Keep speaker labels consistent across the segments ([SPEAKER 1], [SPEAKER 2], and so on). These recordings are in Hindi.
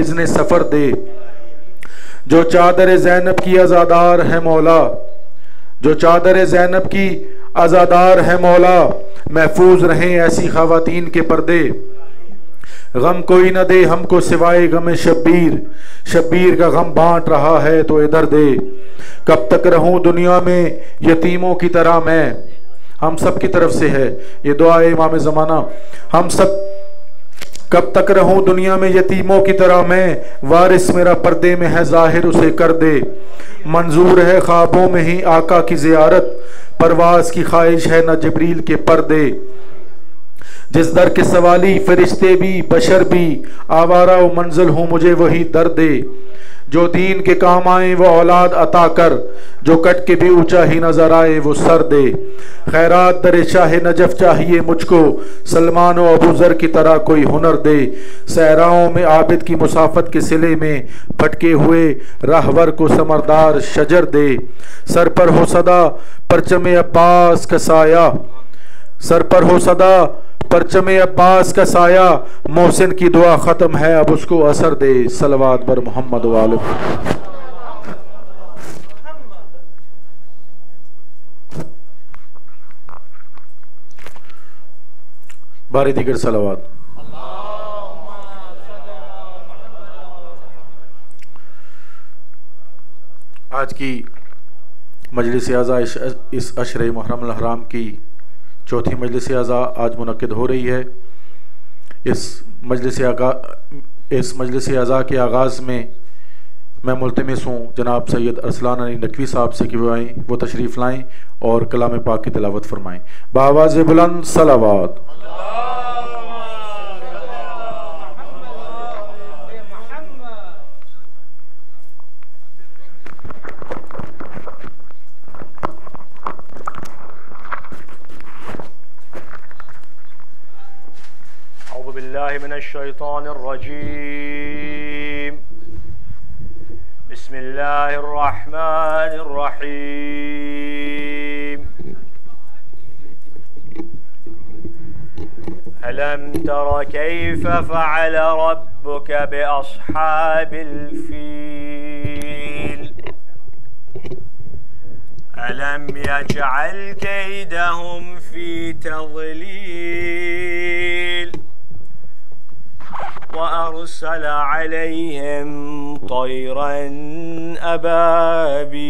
[SPEAKER 1] इज़्न सफ़र दे। जो चादर ज़ैनब की आज़ादार है मौला, जो चादर ज़ैनब की आज़ादार है मौला, महफूज रहें ऐसी ख़वातीन के पर्दे। गम कोई न दे हमको सिवाय गम शब्बीर, शब्बीर का गम बांट रहा है तो इधर दे। कब तक रहूं दुनिया में यतीमों की तरह मैं, हम सब की तरफ से है ये दुआ है इमाम ज़माना। हम सब कब तक रहूं दुनिया में यतीमों की तरह मैं, वारिस मेरा पर्दे में है ज़ाहिर उसे कर दे। मंजूर है ख्वाबों में ही आका की ज़ियारत, परवाज़ की ख्वाहिश है न जिब्रील के पर्दे। जिस दर के सवाली फरिश्ते भी बशर भी, आवारा व मंजिल हूँ मुझे वही दर दे। जो दीन के काम आए वो औलाद अता कर, जो कट के भी ऊंचा ही नजर आए वो सर दे। खैरात दर शाह नजफ चाहिए मुझको, सलमान व अबू ज़र की तरह कोई हुनर दे। सहराओं में आबिद की मुसाफत के सिले में, भटके हुए राहवर को समरदार शजर दे। सर पर हो सदा परचम अब्बास का साया, सर पर हो सदा परचम अब्बास का साया, मोहसिन की दुआ ख़त्म है अब उसको असर दे। सलवात बर मोहम्मद वाले। बारी दीगर सलवात। आज की मजलिस आज़ा इस अशरे मुहर्रम हराम की चौथी मजलिस आज़ा आज मुनक्किद हो रही है। इस मजलिस आज़ा के आगाज़ में मैं मुल्तमिस हूँ जनाब सैयद अरसलान अली नकवी साहब से कि वो तशरीफ़ लाएँ और कलाम पाक की तिलावत फरमाएँ। बावाज़ बुलंद सलावात।
[SPEAKER 2] मिनश्शैतानिर्रजीम। बिस्मिल्लाहिर्रहमानिर्रहीम। अलम तर कैफ फ़अल रब्बुक बिअस्हाबिल फ़ील अलम यजअल कैदहुम फ़ी तज़लील वअरसल अलैहिम तयरन अबाबील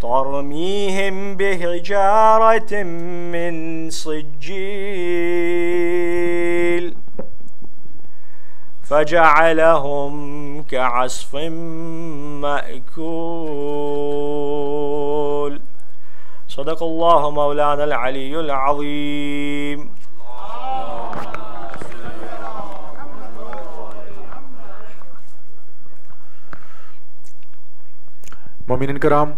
[SPEAKER 2] तरमीहिम बिहिजारतिम मिन सिज्जील फजअलहुम कअस्फिम मअकूल। सदक़ल्लाहु मौलाना अल-अलीयुल अज़ीम।
[SPEAKER 1] मोमिनीन कराम,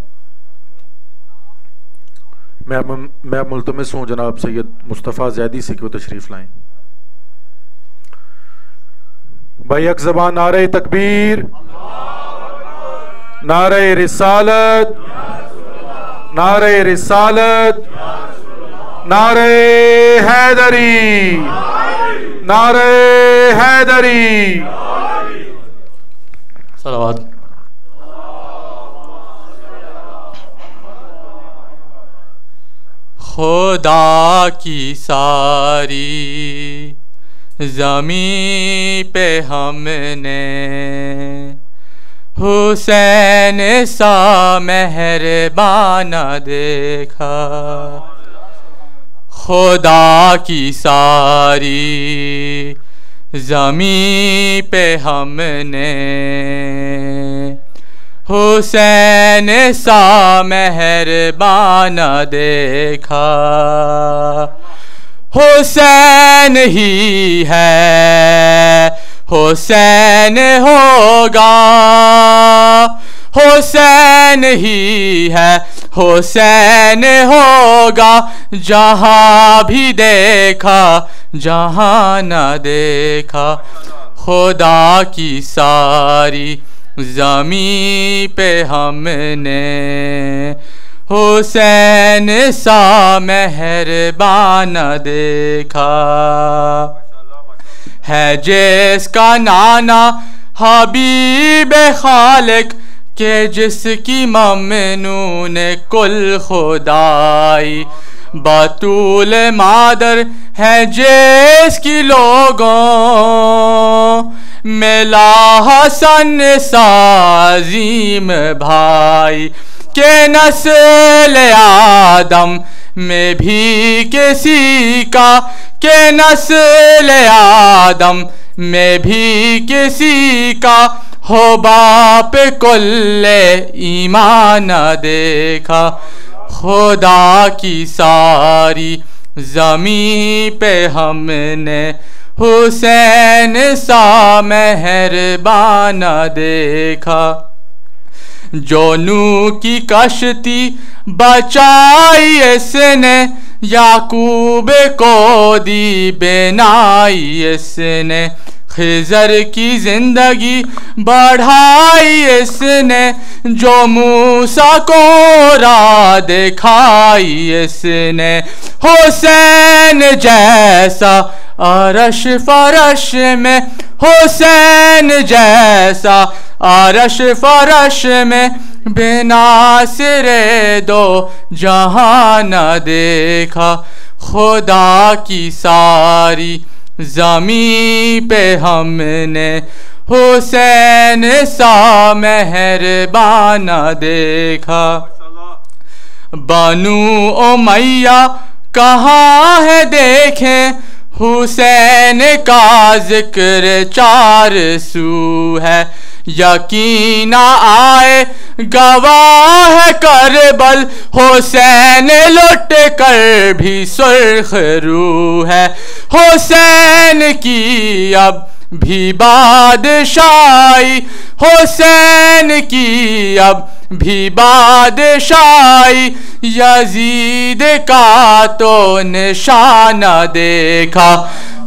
[SPEAKER 1] मैं मुल्तमिस हूँ जनाब सैयद मुस्तफ़ा ज़ैदी से कि वो तशरीफ़ लाएँ। बैक ज़बान नारे तकबीर, नारे रिसालत, नारे रिसालत, नारे हैदरी, नारे हैदरी। सलावत।
[SPEAKER 3] खुदा की सारी ज़मीं पे हमने हुसैन सा मेहरबाना देखा। खुदा की सारी ज़मीं पे हमने हुसैन सा मेहरबाना देखा। हुसैन ही है, हुसैन होगा, हुसैन ही है, हुसैन होगा। जहाँ भी देखा, जहाँ न देखा। खुदा की सारी ज़मीं पे हमने हुसैन सा मेहरबान देखा। है जिसका नाना हबीब खालिक के जिसकी ममनून कुल खुदाई। बतूल मादर है जिसकी लोगों मिला हसन साजीम भाई। के नस्ल आदम में भी किसी का, के नस्ल आदम में भी किसी का हो बाप कुल्ले ईमान देखा। खुदा की सारी ज़मीं पे हमने हुसैन सा मेहरबान देखा। जो नूह की कश्ती बचाई इसने, याकूब को दी बेनाई इसने। खिजर की जिंदगी बढ़ाई इसने, जो मूसा को राह दिखाई इसने। हुसैन जैसा अरश फरश में, हुसैन जैसा अरश फरश में बिना सिरे दो जहां न देखा। खुदा की सारी ज़मीं पे हमने हुसैन सा मेहरबान देखा। बनु उमैया कहाँ है देखें, हुसैन का जिक्र चार सू है। यकीन आए गवाह करबल, हुसैन लुट कर भी सुर्ख रूह है। हुसैन की अब भी बादशाही, हुसैन की अब भी बादशाही। यजीद का तो निशाना देखा।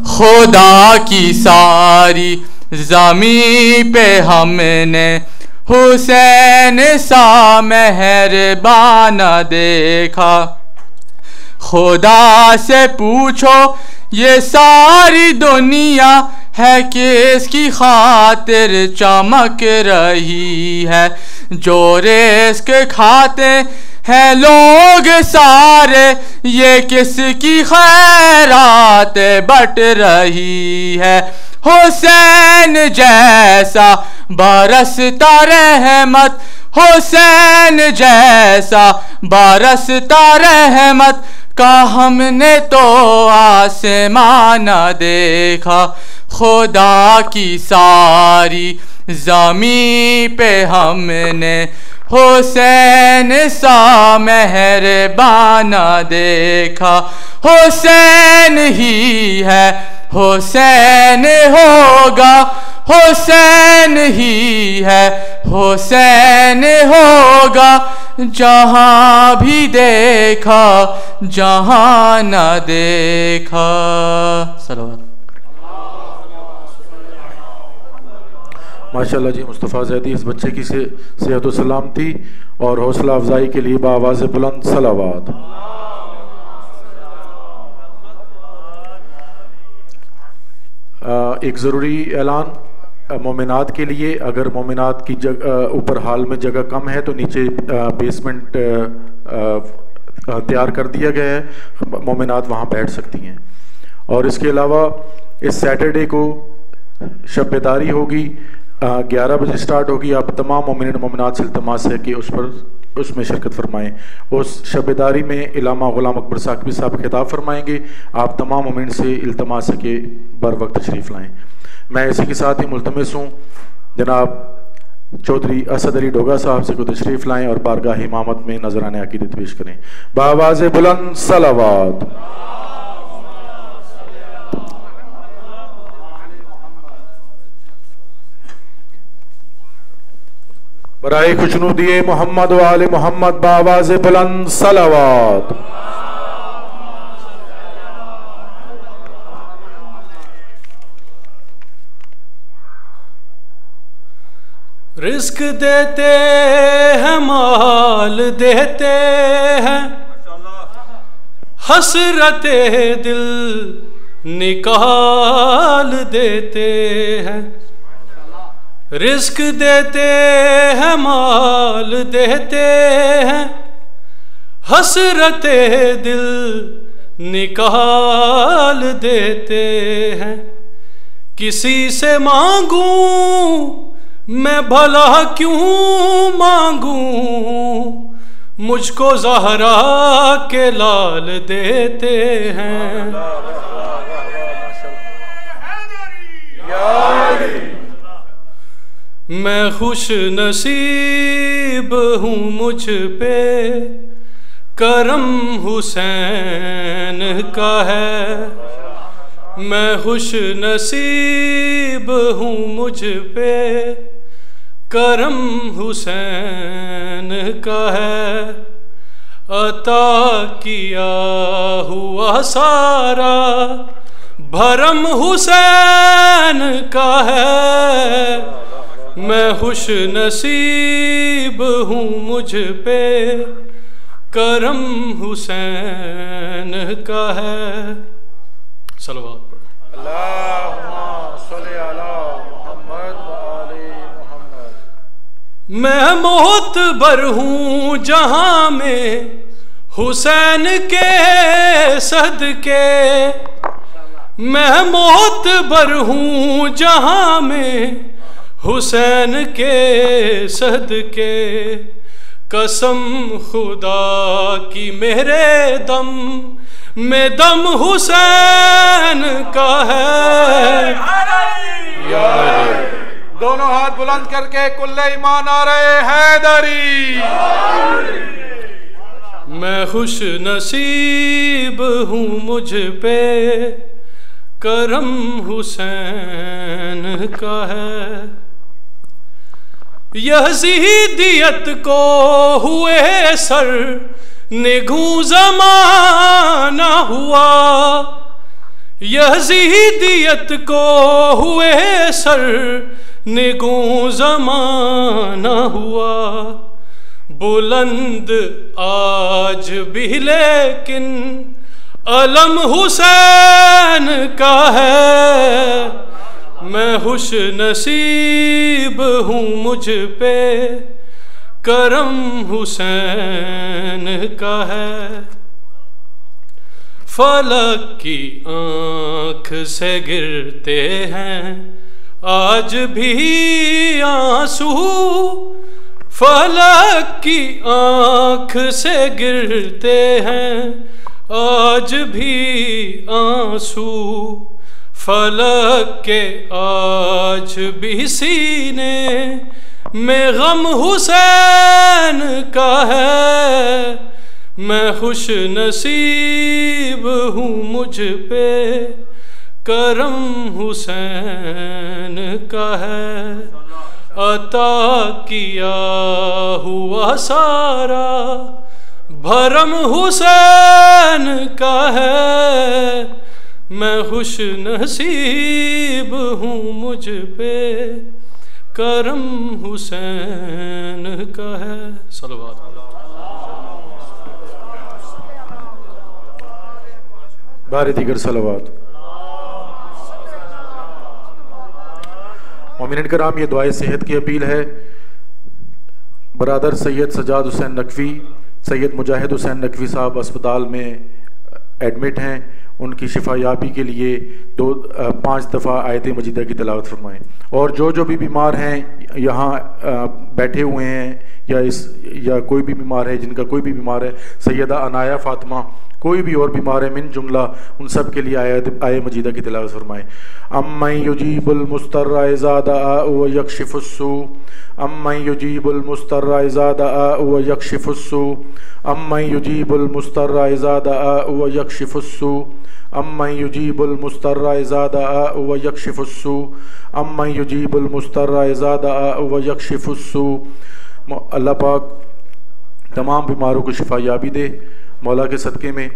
[SPEAKER 3] खुदा की सारी ज़मीं पे हमने हुसैन सा मेहरबान देखा। खुदा से पूछो ये सारी दुनिया है किसकी खातिर चमक रही है। जो रिस्क खाते हैं लोग सारे, ये किसकी खैरात बट रही है। हुसैन जैसा बरसता रहमत, हुसैन जैसा बरसता रहमत का हमने तो आसमान देखा। खुदा की सारी ज़मीं पे हमने हुसैन सा मेहरबान देखा। हुसैन ही है, हुसैन होगा, हुसैन ही है, हुसैन होगा। जहाँ भी देखा जहाँ न देखा। सलावत।
[SPEAKER 1] माशाल्लाह जी, मुस्तफ़ा ज़ैदी इस बच्चे की सेहत व सलामती और हौसला अफजाई के लिए बाआवाज़ बुलंद सलावात। एक ज़रूरी ऐलान मोमिनात के लिए, अगर मोमिनात की ऊपर हाल में जगह कम है तो नीचे बेसमेंट तैयार कर दिया गया है, मोमिनात वहाँ बैठ सकती हैं। और इसके अलावा इस सैटरडे को शब बेदारी होगी, 11 बजे स्टार्ट होगी। आप तमाम मोमिन मोमिनात से इल्तमास है कि उसमें शिरकत फरमाएँ। उस शबेदारी में इलामा गुलाम अकबर साकबी साहब खिताब फरमाएंगे। आप तमाम मोमिन से इल्तमास है कि बर वक्त तशरीफ़ लाएँ। मैं इसी के साथ ही मुल्तमिस हूँ जनाब चौधरी असद अली डोगा साहब से को तशरीफ़ लाएँ और बारगाह इमामत में नजराने अक़ीदत पेश करें। बाआवाज़ बुलंद सलावात। बराए खुशनुदिए मोहम्मद व आले मोहम्मद बाआवाज़ बुलंद सलावात।
[SPEAKER 4] रिस्क देते हैं, माल देते हैं, हसरते दिल निकालते माल देते हैं, रिस्क देते हैं, माल देते हैं, हसरते दिल निकाल देते हैं। किसी से मांगूं मैं भला क्यों मांगूं, मुझको ज़हरा के लाल देते हैं। मैं खुश नसीब हूँ मुझ पे करम हुसैन का है, मैं खुश नसीब हूँ मुझ पे करम हुसैन का है। अता किया हुआ सारा भरम हुसैन का है, मैं खुश नसीब हूँ मुझ पे करम हुसैन का है। सलवात पढ़ो।
[SPEAKER 1] अल्लाहुम्मा सल्ली अला मुहम्मद व आले मुहम्मद।
[SPEAKER 4] मैं मोहतबर हूँ जहाँ में हुसैन के सदके, मैं मोहतबर हूँ जहाँ में हुसैन के सदके। कसम खुदा की मेरे दम में दम हुसैन का है।
[SPEAKER 1] दोनों हाथ बुलंद करके कुल्ले ईमान आ रहे हैदरी।
[SPEAKER 4] मैं खुश नसीब हूँ मुझ पे करम हुसैन का है। यज़ीदियत को हुए सर निगू ज़माना हुआ, यज़ीदियत को हुए सर निगू ज़माना हुआ। बुलंद आज भी लेकिन अलम हुसैन का है, मैं खुश नसीब हूँ मुझ पे करम हुसैन का है। फलक की आँख से गिरते हैं आज भी आंसू, फलक की आँख से गिरते हैं आज भी आंसू। फलक के आज भी सीने में गम हुसैन का है, मैं खुश नसीब हूँ मुझ पे करम हुसैन का है। अता किया हुआ सारा भरम हुसैन का है, मैं खुश नसीब हूँ मुझ पे करम हुसैन का है। सलवात।
[SPEAKER 1] बारी दीगर सलवात। मोमिनीन कराम, ये दुआए सेहत की अपील है। बरादर सैयद सजाद हुसैन नकवी, सैयद मुजाहिद हुसैन नकवी साहब अस्पताल में एडमिट हैं। उनकी शिफायाबी के लिए 5 दफ़ा आयत मजीदा की तिलावत फरमाएँ। और जो भी बीमार हैं यहाँ बैठे हुए हैं या कोई भी बीमार है, जिनका कोई भी बीमार है, सैयदा अनाया फ़ातिमा, कोई भी और बीमार है, मिन जुमला उन सब के लिए आयत मजीदा की तिलावत फरमाएँ। अम्मन युजीबुल मुस्तर्रा इज़ा दआ व यक्शिफुस्सू, अम्मन युजीबुल मुस्तर्रा इज़ा दआ व यक्शिफुस्सू, अम्मन युजीबुल मुस्तर्रा इज़ा दआ व यक्शिफुस्सू, अम्मन युजीबुल मुस्तर्रा इज़ा दआ व यक्शिफुस्सू, अम्मन युजीबुल मुस्तर्रा इज़ा दआ व यक्शिफुस्सू। अल्लाह पाक तमाम बीमारों को शिफायाबी दे। मौला के सदक़े में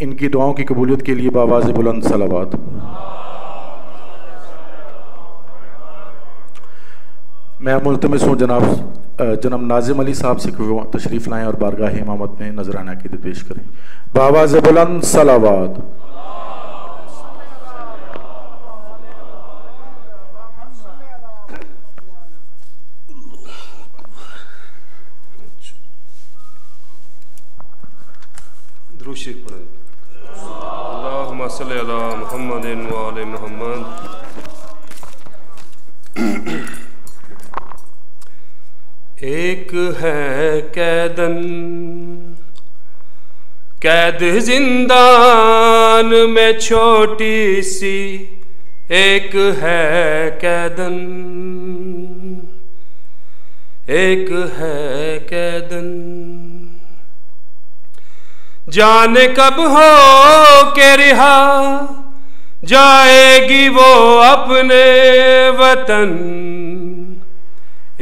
[SPEAKER 1] इनकी दुआओं की कबूलियत के लिए बावाज़ बुलंद सलावत। मैं मुल्तमिस हूँ जनाब नाज़िम अली साहब से कि वो तशरीफ़ लाएँ और बारगाह इमामत में नजराना अक़ीदत पेश करें। बावाज़ बुलंद सलावत।
[SPEAKER 5] शिर्क पढ़ें। अल्लाहुम्मा सल्ली अला मुहम्मदिन व आले मुहम्मद। एक है कैदन कैद जिंदान में छोटी सी, एक है कैदन, एक है कैदन। जाने कब हो के रिहा जाएगी वो अपने वतन,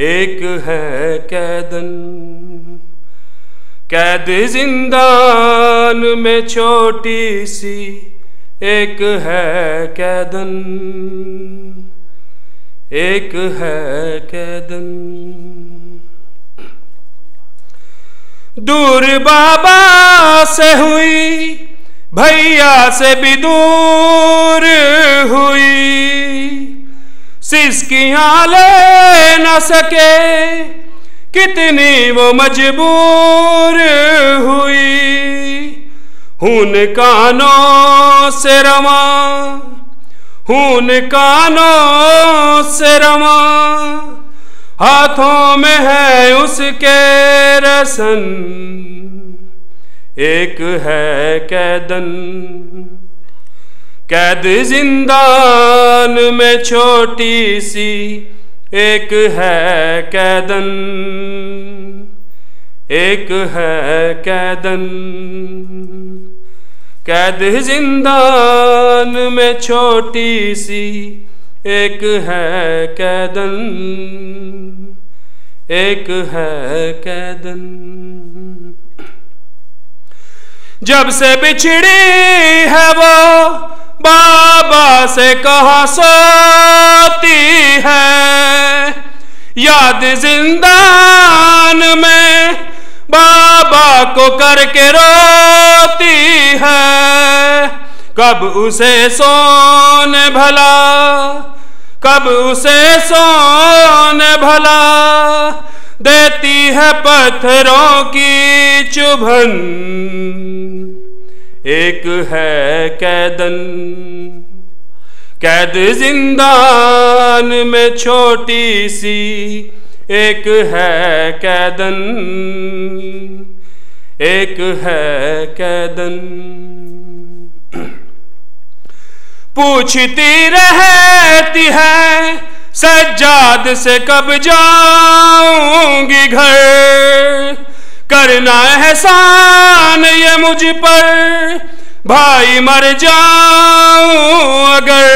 [SPEAKER 5] एक है कैदन कैद जिंदान में छोटी सी, एक है कैदन, एक है कैदन। दूर बाबा से हुई भैया से भी दूर हुई, सिसकियां ले न सके कितनी वो मजबूर हुई। खून कानों से रवा, खून कानों से रवा, हाथों में है उसके रसन, एक है कैदन कैद जिंदान में छोटी सी, एक है कैदन, एक है कैदन कैद जिंदान में छोटी सी, एक है कैदन, एक है कैदन। जब से बिछड़ी है वो बाबा से कहाँ सोती है, याद जिंदान में बाबा को करके रोती है। कब उसे सोने भला, कब उसे सोने भला, देती है पत्थरों की चुभन, एक है कैदन कैद जिंदान में छोटी सी, एक है कैदन, एक है कैदन। पूछती रहती है सज्जाद से कब जाऊंगी घर, करना एहसान ये मुझ पर, भाई मर जाऊं अगर।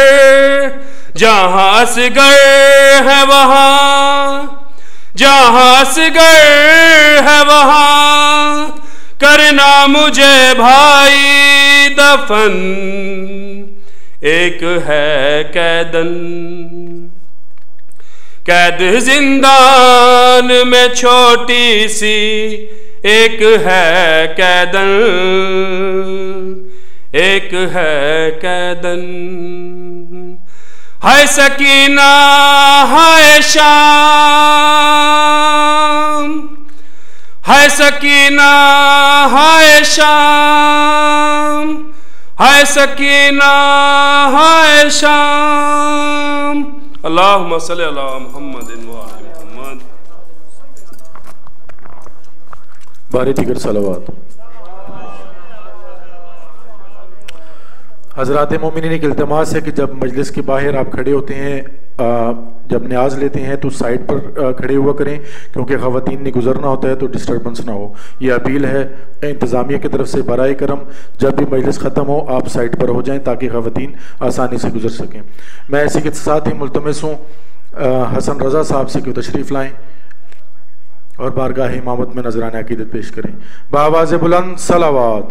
[SPEAKER 5] जहां असगर है वहां, जहां असगर है वहां, करना मुझे भाई दफन, एक है कैदन कैद जिंदान में छोटी सी, एक है कैदन, एक है कैदन। हाय सकीना हाय शाम, हाय सकीना हाय शाम, हाय सकीना हाय शाम। अल्लाहुम्मा सल्ली अला मुहम्मदिन व आले मुहम्मद।
[SPEAKER 1] बारे दीगर सलावात। हज़रात मोमिनीन की इल्तिमास है कि जब मजलिस के बाहर आप खड़े होते हैं, जब न्याज लेते हैं तो साइड पर खड़े हुआ करें, क्योंकि ख़वातीन ने गुजरना होता है तो डिस्टर्बेंस ना हो। ये अपील है इंतज़ामिया की तरफ से। बराए करम जब भी मजलिस ख़त्म हो आप साइड पर हो जाएं ताकि ख़वातीन आसानी से गुजर सकें। मैं इसी के साथ ही मुल्तमस हूँ हसन रज़ा साहब से कि तशरीफ़ लाएँ और बारगाह इमामत में नजराने अकीदत पेश करें। बावाज़ बुलंद सलावात।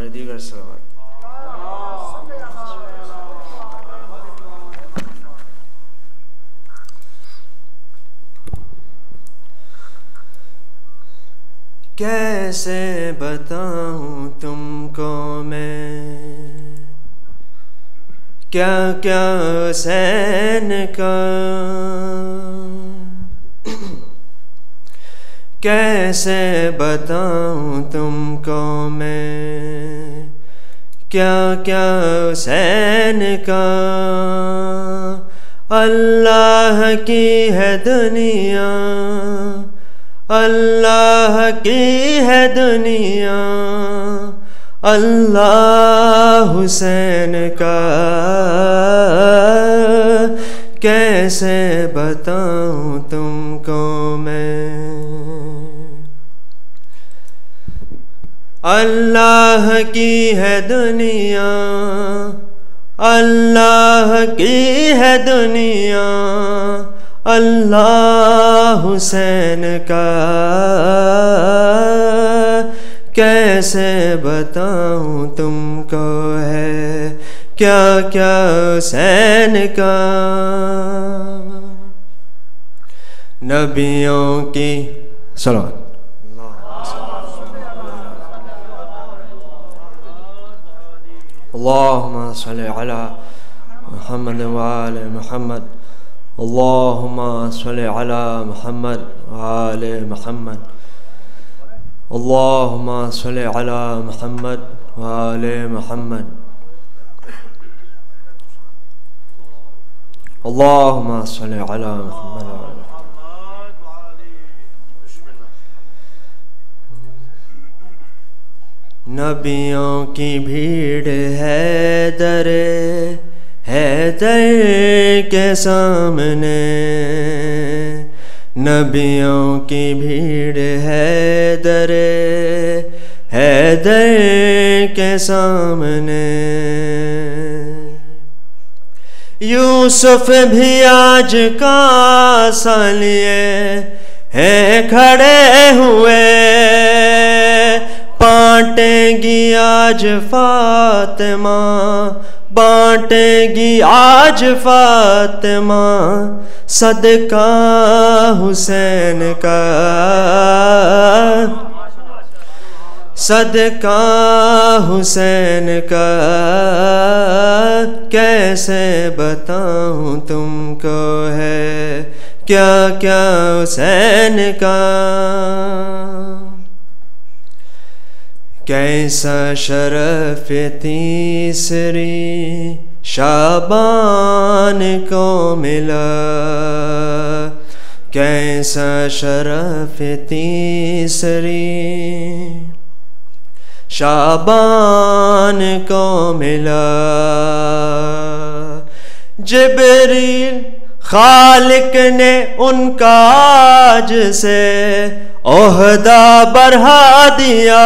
[SPEAKER 2] दीगर सलावत। कैसे बताऊं तुमको मैं क्या क्या हुसैन का कैसे बताऊं तुमको मैं, क्या क्या हुसैन का। अल्लाह की है दुनिया, अल्लाह की है दुनिया, अल्लाह हुसैन का कैसे बताऊं तुमको मैं। अल्लाह की है दुनिया, अल्लाह की है दुनिया, अल्लाह हुसैन का कैसे बताऊं तुमको है, क्या क्या हुसैन का। नबियों की सलात अल्लाहुम्मा सल्ली अला मुहम्मद व आले मुहम्मद, अल्लाहुम्मा सल्ली अला मुहम्मद व आले मुहम्मद, अल्लाहुम्मा सल्ली अला मुहम्मद व आले मुहम्मद, अल्लाहुम्मा सल्ली अला मुहम्मद व आले। नबियों की भीड़ है दरे हैदर के सामने, नबियों की भीड़ है दरे हैदर के सामने। यूसुफ भी आज कासा लिए हैं खड़े हुए, बांटेगी आज फातिमा, बांटेगी आज फातिमा, सदका हुसैन का, सदका हुसैन का कैसे बताऊं तुमको है, क्या क्या हुसैन का। कैसा शरफ तीसरी शाबान को मिला, कैसा शरफ तीसरी शाबान को मिला। जिब्रील खालिक ने उनका आज से ओहदा बढ़ा दिया,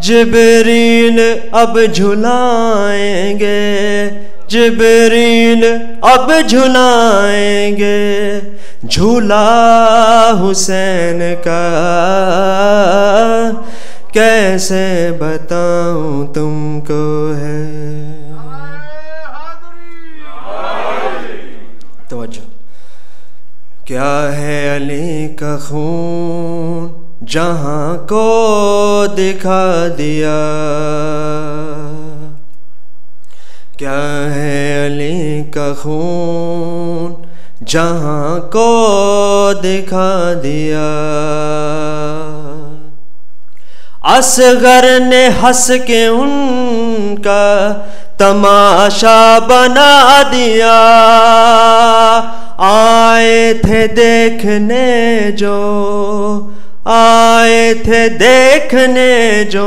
[SPEAKER 2] जिब्रील अब झुलाएंगे, जिब्रील अब झुलाएंगे झूला हुसैन का, कैसे बताऊं तुमको है। तवज्जो। क्या है अली का खून जहां को दिखा दिया, क्या है अली का खून जहां को दिखा दिया। असगर ने हंस के उनका तमाशा बना दिया, आए थे देखने जो, आए थे देखने जो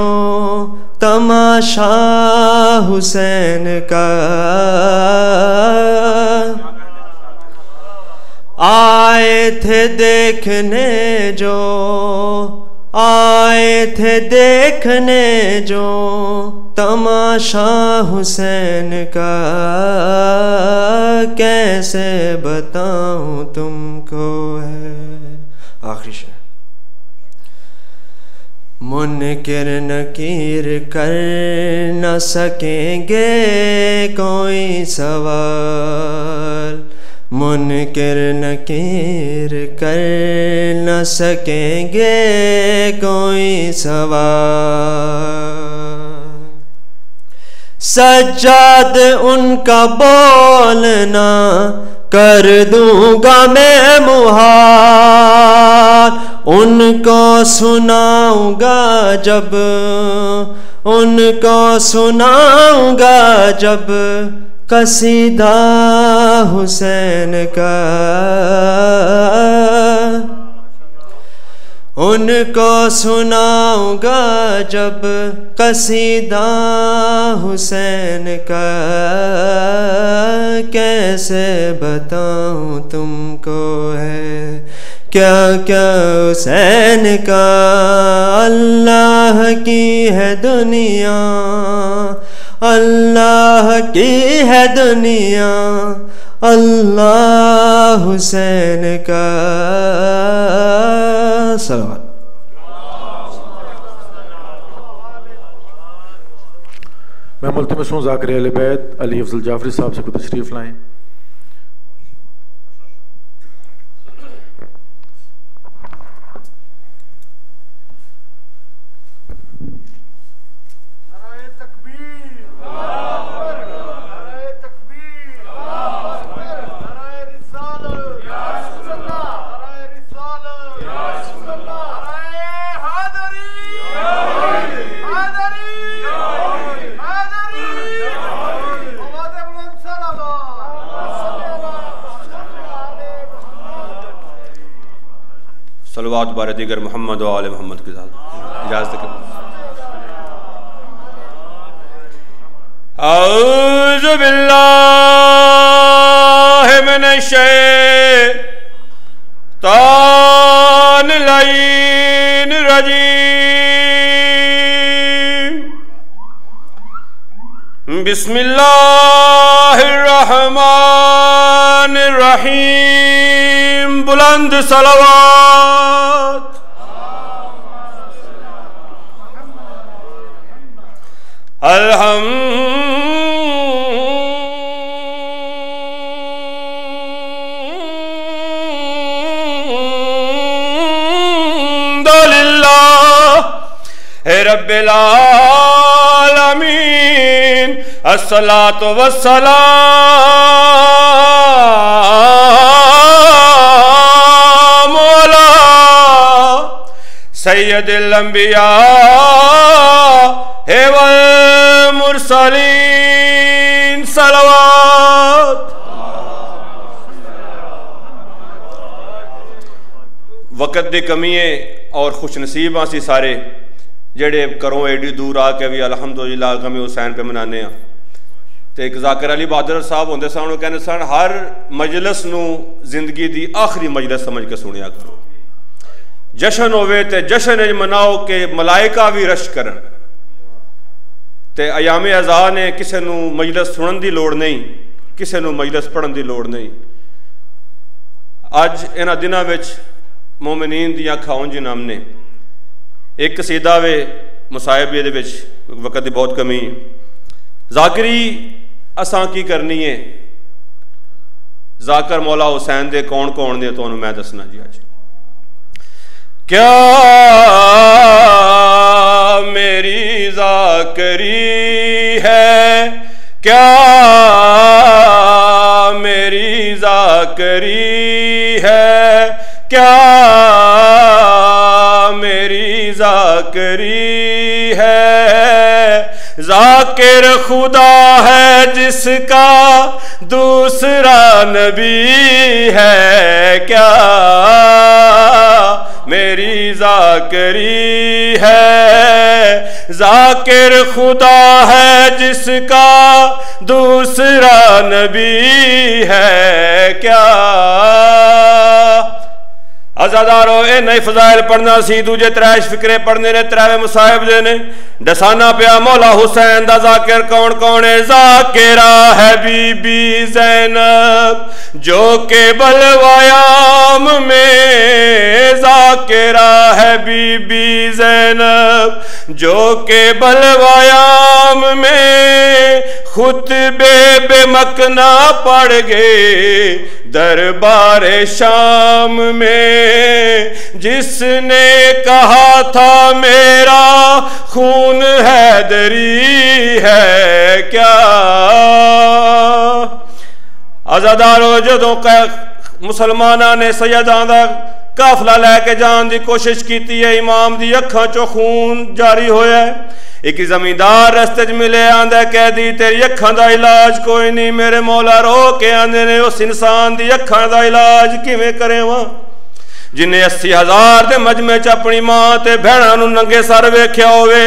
[SPEAKER 2] तमाशा हुसैन का, आए थे देखने जो, आए थे देखने जो तमाशा हुसैन का, कैसे बताऊं तुमको है। आखिरी शेर। मुनकिर नकीर कर न सकेंगे कोई सवाल, मुनकिर नकीर कर न सकेंगे कोई सवाल। सज्जाद उनका बोलना कर दूंगा मैं मुहाल। उनको सुनाऊंगा जब, उनको सुनाऊंगा जब कसीदा हुसैन का। उनको सुनाऊंगा जब कसीदा हुसैन का। कैसे बताऊं तुमको है क्या क्या हुसैन का। अल्लाह की है दुनिया, अल्लाह की है दुनिया, अल्लाह हुसैन का। सलावत।
[SPEAKER 1] मैं मुल्तमिस हूँ ज़ाकिर अहले बैत अली अफजल जाफरी साहब से कुछ तशरीफ़ लाएँ।
[SPEAKER 5] सलवात बारे दीगर मोहम्मद व आले मोहम्मद के साथ इजाज़त के। औज़ु बिल्लाहि मिनश शैतानिर रजीम। बिस्मिल्लाहिर रहमानिर रहीम। बुलंद सलावत। अल्हम्दुलिल्लाह रब्बिल आलमीन। अस्सलातु वस्सलामु अला सय्यदिल अंबिया वल मुरसलीन। सलावत। वक़्त दी कमी है और खुश नसीब आसी सारे जेड़े घरों एडी दूर आके भी अलहमदुलिल्लाह गमी हुसैन पे मनाने। तो एक ज़ाकिर अली बहादुर साहब होंदे सन, कहते सन हर मजलिस नूं जिंदगी दी आखिरी मजलिस समझ के सुनिया करो। जशन होवे ते जशन मनाओ के मलाइका भी रश करन। ते अयामे अज़ा ने किसी नूं मजलिस सुनन दी लोड़ नहीं, किसी नूं मजलिस पढ़न दी लोड़ नहीं। अज इन्हां दिनां विच मोमिनीन दी अखां उंज नम ने। एक कसीदा वे मुसाहिब ये वक़्त की बहुत कमी। ज़ाकिरी असां की करनी है, ज़ाकिर मौला हुसैन दे कौन कौन ने तो मैं दसना जी। अज क्या मेरी ज़ाकिरी है, क्या मेरी ज़ाकिरी है, क्या मेरी ज़ाकिरी है। ज़ाकिर खुदा है जिसका दूसरा नबी है, क्या मेरी ज़ाकिरी है। ज़ाकिर खुदा है जिसका दूसरा नबी है, क्या। अज़ादारो ए नई फजाइल पढ़ना सी, दूजे त्रैश फिक्रे पढ़ने ने, त्रैवे मुसाहिब दे ने। दसाना पिया मौला हुसैन दा ज़ाकिर कौन कौन है। ज़ाकिरा है बीबी ज़ैनब जो के बलवायाम में। ज़ाकिरा है बीबी ज़ैनब जो के बलवायाम में। खुतबे बेमकना पड़ गए दरबार शाम में। जिसने कहा था मेरा खून खून हैदरी है क्या। आजादारो जदों मुसलमाना ने सैयदां दा काफला लैके जान की कोशिश की है, इमाम दी अखां चो खून जारी होया। एक जमींदार रस्ते च मिले, आंदा कैदी तेरी अखां दा इलाज कोई नहीं। मेरे मौला रो के आंदे ने उस इंसान दी अखां दा इलाज किवें करेवां जिन्हें 80,000 के मजमे च अपनी मां ते भैणां नूं नंगे सर वेख्या होवे।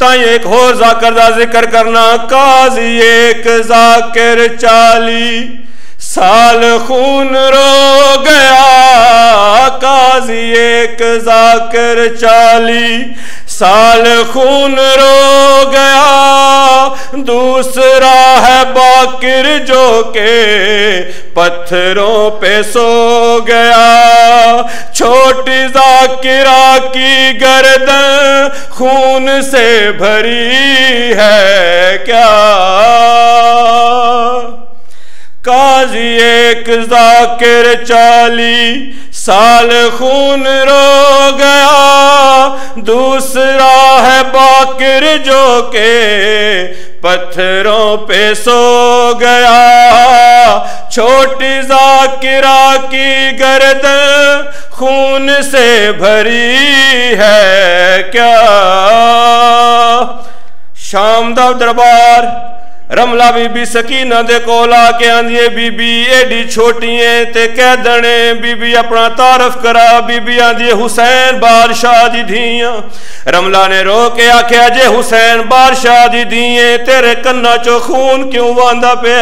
[SPEAKER 5] तां एक होर जाकर दा जिक्र करना, काजी एक जाकिर 40 साल खून रो गया। काजी एक जाकिर 40 साल खून रो गया। दूसरा है बाकिर जो के पत्थरों पे सो गया। छोटी जाकिरा की गर्दन खून से भरी है क्या। काजी एक जाकिर 40 साल खून रो गया। दूसरा है बाकिर जो के पत्थरों पे सो गया। छोटी जाकिरा की गर्दन खून से भरी है क्या। शाम दा दरबार रमला बीबी सकीना दे कोल आके आंदी बीबी एडी छोटी है ते कह दने। बीबी अपना तारफ करा। बीबी आंदी हुसैन बादशाह दी धीयां। रमला ने रो के आख्या जे हुसैन बादशाह दी धीए तेरे कन्ना चो खून क्यों वांदा पे,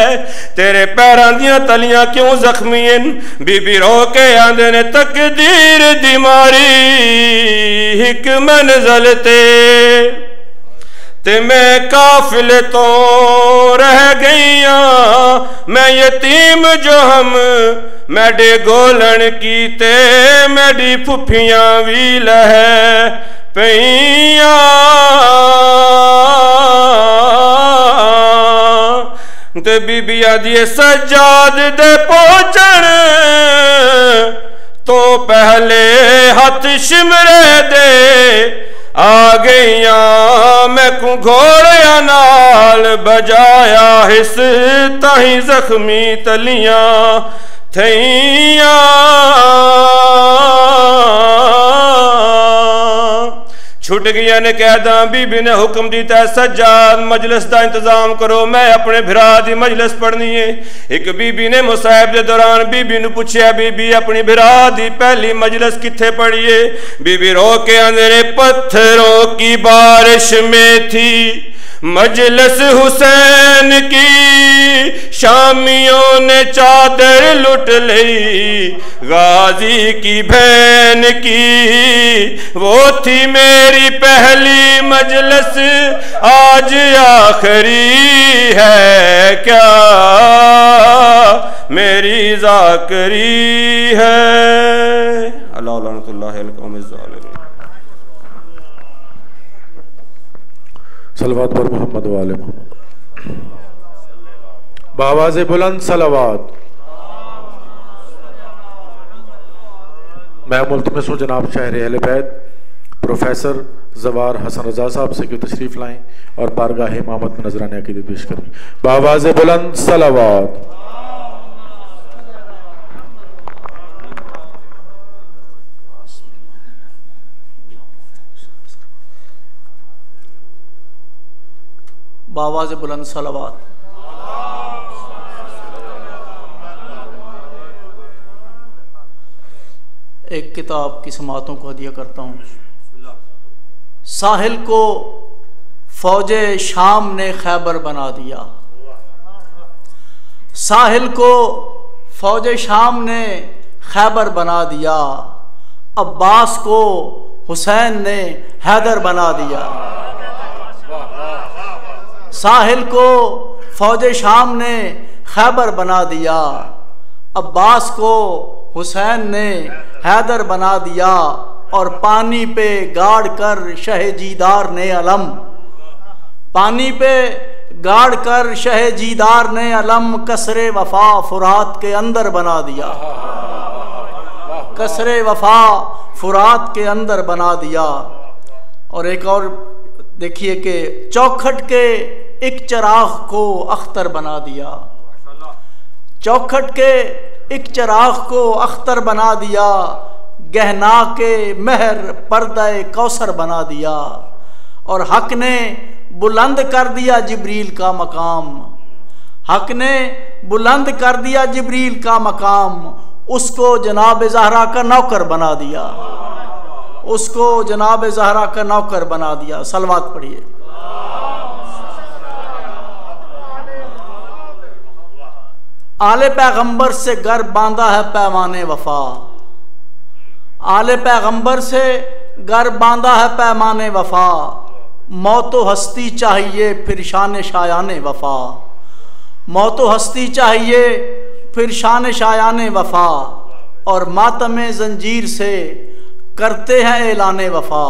[SPEAKER 5] तेरे पैरां दियां तलियां क्यों जख्मी हैं। बीबी रो के आंदे ने तकदीर दी मारी हिक मंज़िल ते मैं काफिले तो रह गईया। मैं यतीम जो हम मैडे गोलन की ते मैडी फुफियां भी लह पईया। ते बीबी आदि सज्जाद दे पहुंचण तो पहले हथ शिमरे दे आ गईया। मैं को घोड़िया नाल बजाया हिस ताही जख्मी तलियां थैया। छुट गया ने कैदा। बीबी ने हुक्म दिता सज्जाद मजलिस का इंतजाम करो, मैं अपने भरा की मजलिस पढ़नी है। एक बीबी ने मुसाहिब के दौरान बीबी ने पूछा, बीबी अपनी भरा की पहली मजलिस किथे पढ़ी है। बीबी रो के अंदर पत्थरों की बारिश में थी मजलिस हुसैन की। शामियों ने चादर लुट ली गाजी की बहन की। वो थी मेरी पहली मजलिस आज आखिरी है क्या। मेरी जाकरी है। अल्लाह लानतुल्लाह अलल कौमिज़ ज़ालिमीन।
[SPEAKER 1] सलवात पर मोहम्मद वाले मोहम्मद। बावाज़े बुलंद सलावात। मैं मुल्तमिस हूँ जनाब शहर अहले बैत प्रोफेसर जवार हसन रजा साहब से कि तशरीफ़ लाएं और बारगाह इमामत में नजराने अक़ीदत पेश करें। बावाज़े बुलंद सलावात।
[SPEAKER 6] बावाज़े बुलंद सलावात। एक किताब की समातों को हदिया करता हूँ। साहिल को फौजे शाम ने खैबर बना दिया। साहिल को फौजे शाम ने खैबर बना दिया। अब्बास को हुसैन ने हैदर बना दिया। साहिल को फौजे शाम ने खैबर बना दिया। अब्बास को हुसैन ने हैदर बना दिया। और पानी पे गाड़ कर शहजीदार ने अलम, पानी पे गाड़ कर शहजीदार ने अलम कसरे वफा फुरात के अंदर बना दिया। कसरे वफा फुरात के अंदर बना दिया। और एक और देखिए कि चौखट के एक चिराग को अख्तर बना दिया, चौखट के एक चिराग को अख्तर बना दिया, गहना के महर पर्दे कौसर बना दिया, और हक ने बुलंद कर दिया जिब्रील का मकाम, हक ने बुलंद कर दिया जिब्रील का मकाम, उसको जनाब ज़हरा का नौकर बना दिया, उसको जनाब ज़हरा का नौकर बना दिया। सलवात पढ़िए। आले पैगंबर से घर बांधा है पैमाने वफा, आले पैगंबर से घर बांधा है पैमाने वफा, मौतो हस्ती चाहिए फिर शान शायाने वफा, मौतो हस्ती चाहिए फिर शान शायाने वफा, और मातमे जंजीर से करते हैं ऐलाने वफा,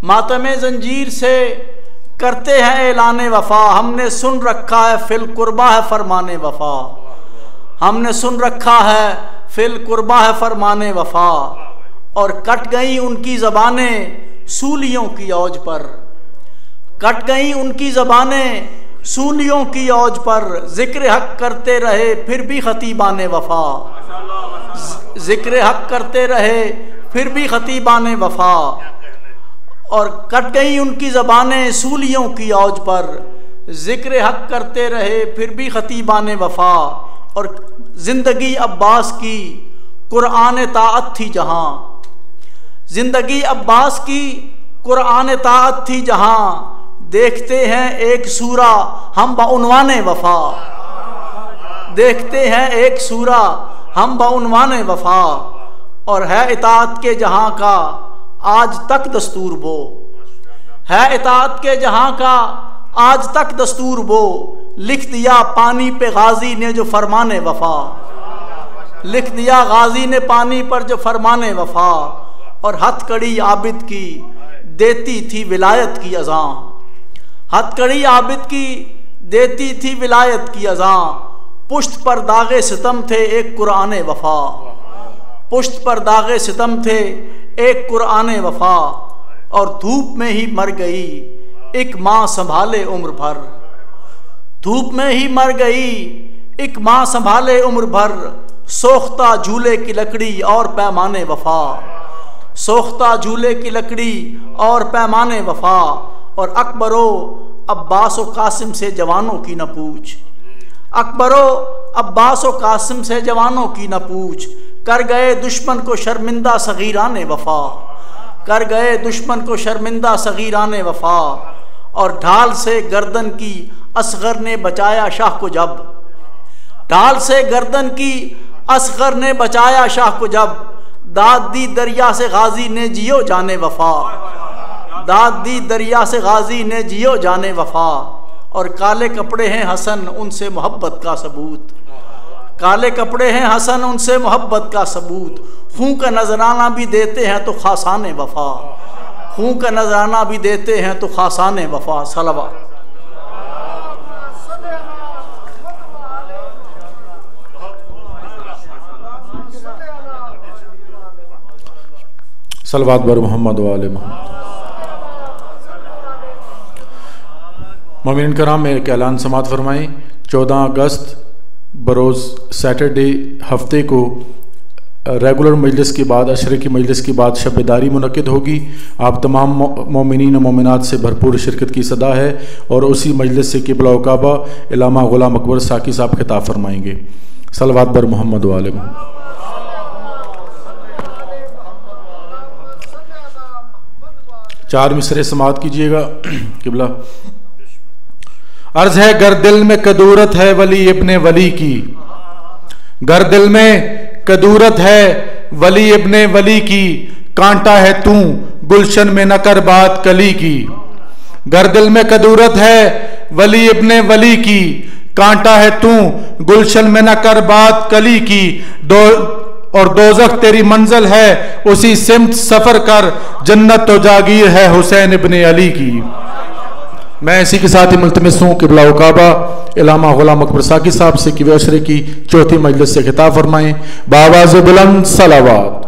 [SPEAKER 6] मातमे जंजीर से करते हैं ऐलाने वफा, हमने सुन रखा है फिल कुर्बा है फरमाने वफा, हमने सुन रखा है फिल कुर्बा है फरमाने वफा, और कट गई उनकी ज़बानें सूलियों की औज पर, कट गई उनकी ज़बानें सूलियों की औज पर, जिक्र हक करते रहे फिर भी खतीबाने वफा, जिक्र हक करते रहे फिर भी खतीबाने वफा, और कट गई उनकी ज़बानें सूलियों की औज पर, जिक्र हक करते रहे फिर भी खतीबाने वफा, और ज़िंदगी अब्बास की कुरान ताअत थी जहाँ, ज़िंदगी अब्बास की कुरान ताअत थी जहाँ, देखते हैं एक सूरा हम बउनवाने वफा, देखते हैं एक सूरा हम बउनवाने वफा, और है इताअत के जहाँ का आज तक दस्तूर वो, है इताअत के जहाँ का आज तक दस्तूर वो, लिख दिया पानी पे गाजी ने जो फरमाने वफा, लिख दिया गाजी ने पानी पर जो फरमाने वफा, और हथकड़ी आबिद की देती थी विलायत की अज़ां, हथकड़ी आबिद की देती थी विलायत की अज़ां, पुश्त पर दागे सितम थे एक कुरान वफा, पुश्त पर दागे सितम थे एक कुरान वफा, और धूप में ही मर गई एक माँ संभाले उम्र भर, धूप में ही मर गई एक माँ संभाले उम्र भर, सोख्ता झूले की लकड़ी और पैमाने वफा, सोख्ता झूले की लकड़ी और पैमाने वफा, और अकबरो अब्बास व कासिम से जवानों की न पूछ, अकबरो अब्बास व कासिम से जवानों की न पूछ, कर गए दुश्मन को शर्मिंदा सगीराने वफा, कर गए दुश्मन को शर्मिंदा सगीराने वफा, और ढाल से गर्दन की असगर ने बचाया शाह को जब, ढाल से गर्दन की असगर ने बचाया शाह को जब, दाद दी दरिया से गाजी ने जियो जाने वफा, दाद दी दरिया से गाजी ने जियो जाने वफा, और काले कपड़े हैं हसन उनसे मोहब्बत का सबूत, काले कपड़े हैं हसन उनसे मोहब्बत का सबूत, खूं का नजराना भी देते हैं तो खासाने वफा, खूं का नजराना भी देते हैं तो खासाने वफा। सलवा
[SPEAKER 1] सलवात बर मोहम्मद वाले मोहम्मद। मोमिन कराम में एक ऐलान समात फरमाएँ। 14 अगस्त बरोज़ सैटरडे हफ्ते को रेगुलर मजलिस के बाद अशरे की मजलिस के बाद शब-ए-दारी मुनक़िद होगी। आप तमाम मोमिनीन मोमिनात से भरपूर शिरकत की सदा है, और उसी मजलिस से क़िबला व काबा इलामा ग़ुलाम अकबर साकी साहब खिताब फरमाएँगे। सलवात बर मोहम्मद वाले मोहम्मद। चार मिसरे समात कीजिएगा। क़िबला अर्ज है, गर दिल में कदूरत है वली इब्ने वली की, गर दिल में कदूरत है वली इब्ने वली की, कांटा है तू गुलशन में न कर बात कली की, गर दिल में कदूरत है वली इब्ने वली की, कांटा है तू गुलशन में न कर बात कली की, और दोज़ख तेरी मंजिल है उसी सिमत सफर कर, जन्नत तो जागीर है हुसैन इब्ने अली की। मैं इसी के साथ ही मुल्तमिस हूँ क़िबला व काबा इलामा ग़ुलाम अकबर साकी साहब से कि वे अशरे की चौथी मजलिस से खिताब फरमाएं। बावाज़ बुलंद सलावत।